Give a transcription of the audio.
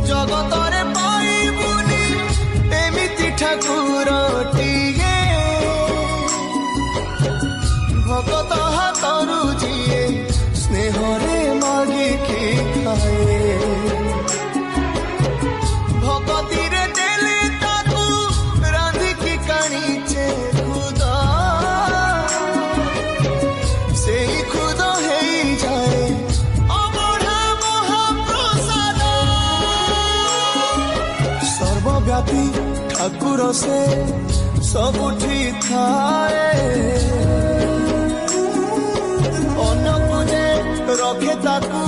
ଜଗତରେ ପାଇବୁନି ଏମିତି ଠାକୁରଟିଏ ଭଗତ ହାତରୁ ଯିଏ ସ୍ନେହରେ ମାଗିକି ଖାଏ ଭଗତିରେ ଦେଲେ ତାକୁ ରାନ୍ଧିକି କାଣିଛେ ଖୁଦ ସେଇ ଖୁଦ ହେଇଯାଏ ଅବଢା ମହାପ୍ରସାଦ ସର୍ବବ୍ୟାପୀ ଠାକୁର ସେ ସବୁଠି ଥାଏ ଅନ୍ନକୁ ଯେ ରଖେ ତାକୁ